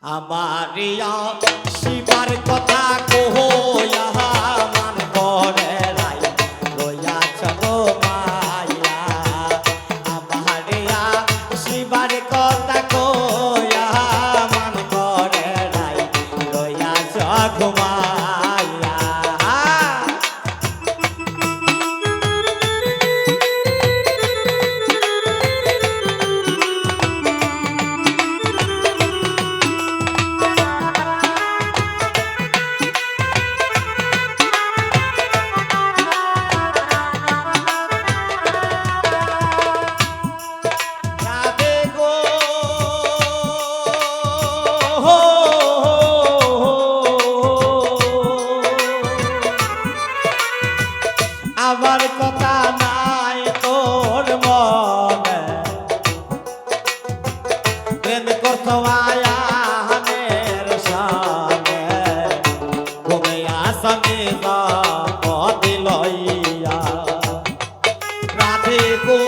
আমারিয়া শিবার কথা কহয়া মান করে রাই রইয়াছ গো মাইয়া আমারিয়া শিবার কথা কহয়া মান করে রাই রইয়াছ গো মাইয়া আমার কথা নাই তোর মনে প্রেম করতো আয়ানের সামনে ঘুমে আসনে পথে লইয়া রাধে গো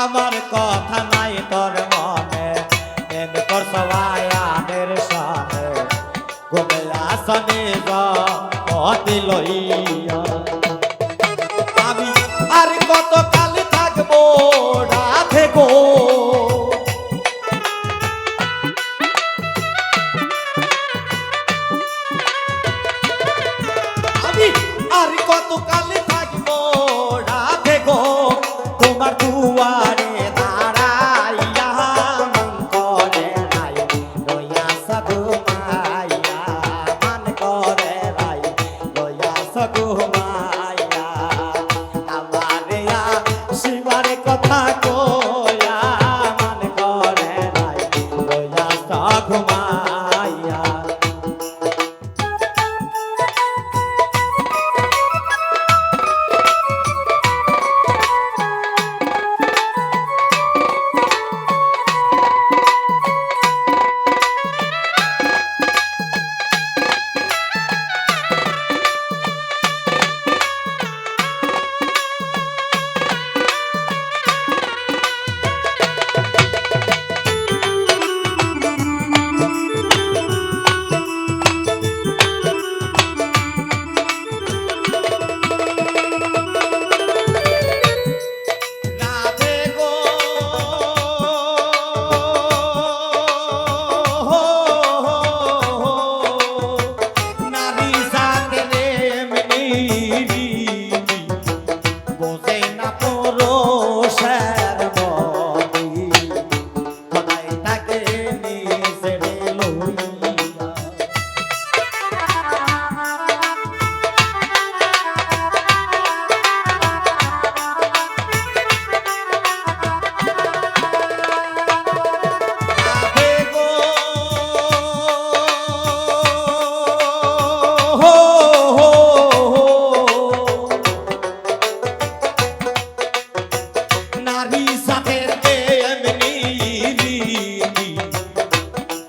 আমার কথা নাই তোর মনে প্রেম করতো আয়ানের সামনে ঘুমে আসনে পথে লইয়া আমি আর কত কাল থাকবো রাধে গো আমি আর কত কাল থাকবো রাধে গো তোমার দুয়ারে দাঁড়াইয়া মন করে নাই রইয়াছ গো মাইয়া মন করে নাই রইয়াছ গো মাইয়া আমারিয়া শিবার কথা কইয়া মন করে নাই রইয়াছ গো মাইয়া রাধে গো নারী সাথে এমনি বোঝে না পুরুষের বদি খোদাই তাকে নিজের লইয়া রাধে গো নারী সাথের এমনি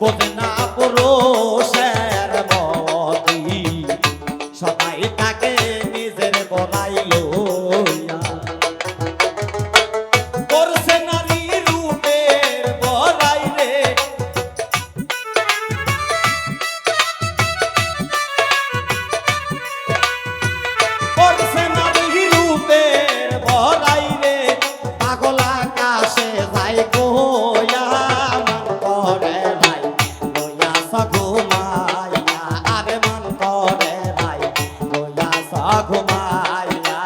বোঝে না পুরুষের মতি সবাই তাকে নিজের বলাই লইয়া করছে নারী রূপের বলাই রে করছে নারী রূপের বলাই রে পাগল আকাশে যাই গোয়া মন করে নাই রইয়াছ গো মাইয়া আরে মন করে নাই রইয়াছ গো মাইয়া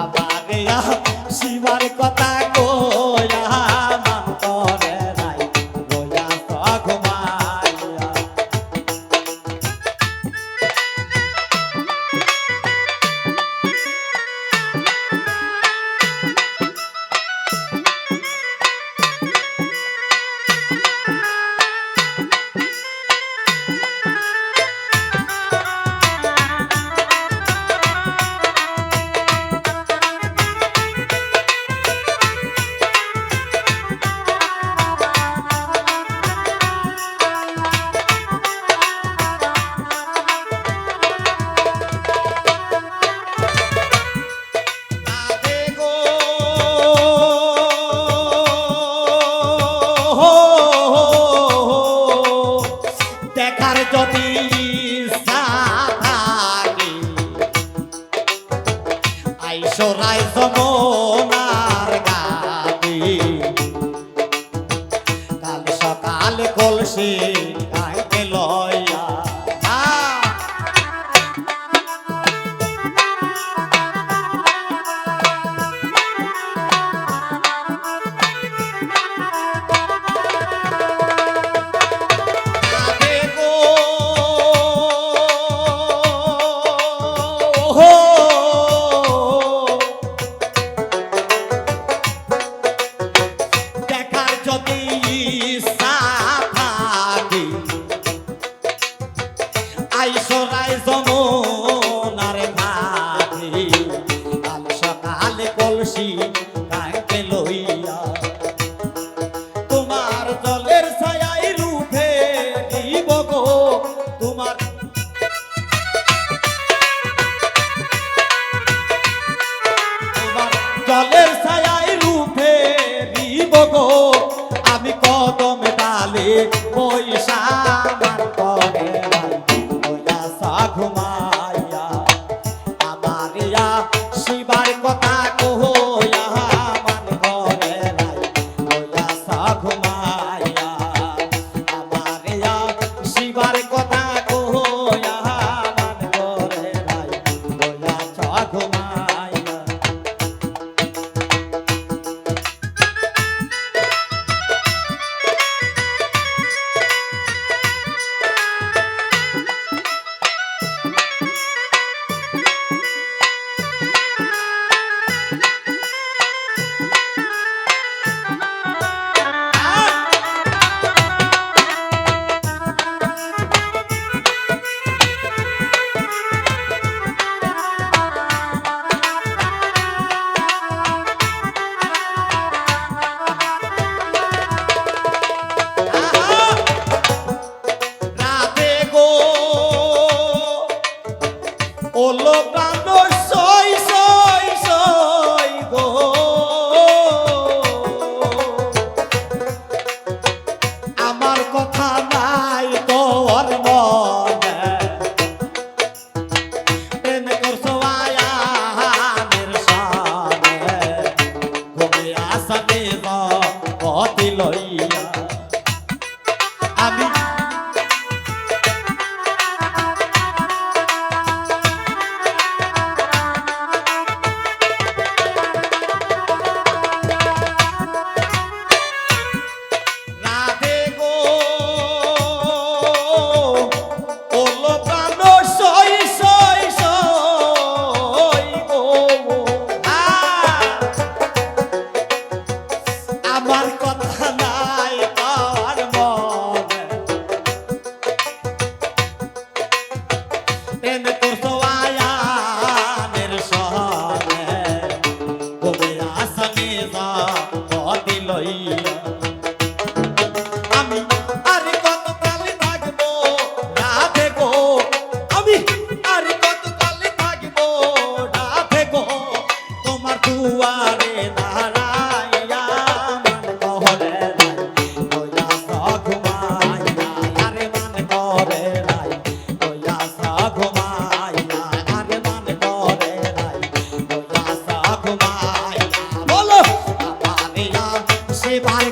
আমারিয়া শিবার কথা কইয়া মন করে নাই রইয়াছ গো মাইয়া সরাই যমুনার গাদি কাল সকালে কলসি গাইতে লইয়া আইসরাই যমুনার ঘাটে কাল সকালে কলসি গাইতে লইয়া তোমার জলের ছায়াই রূপে দিব গো তোমার জলের ছায়াই রূপে দিব গো আমি কদম ডালে পয়সা করে ঘুমাইয়া আমারিয়া শিবার কথা কহইয়া মান করে নাই ওয়া সা ঘুমাইয়া আমারিয়া শিবার কথা কহইয়া মান করে নাই ওয়া সা ঘুমাইয়া ওলো প্রাণ সই সই সই গো আমার কথা নাই তোর মনে প্রেম করছো আয়ানের সামনে ঘুমে আসাতে গতি লইয়া আমি আমার কথা নাই তার মনে প্রেম করছো আয়ানের সনে কবে আসামে যা গতি লইয়া আমি আর কত কাল থাকবো রাধে গো আমি আর কত কাল থাকবো রাধে গো তোমার দুয়ারে দাঁড়াইয়া সেবার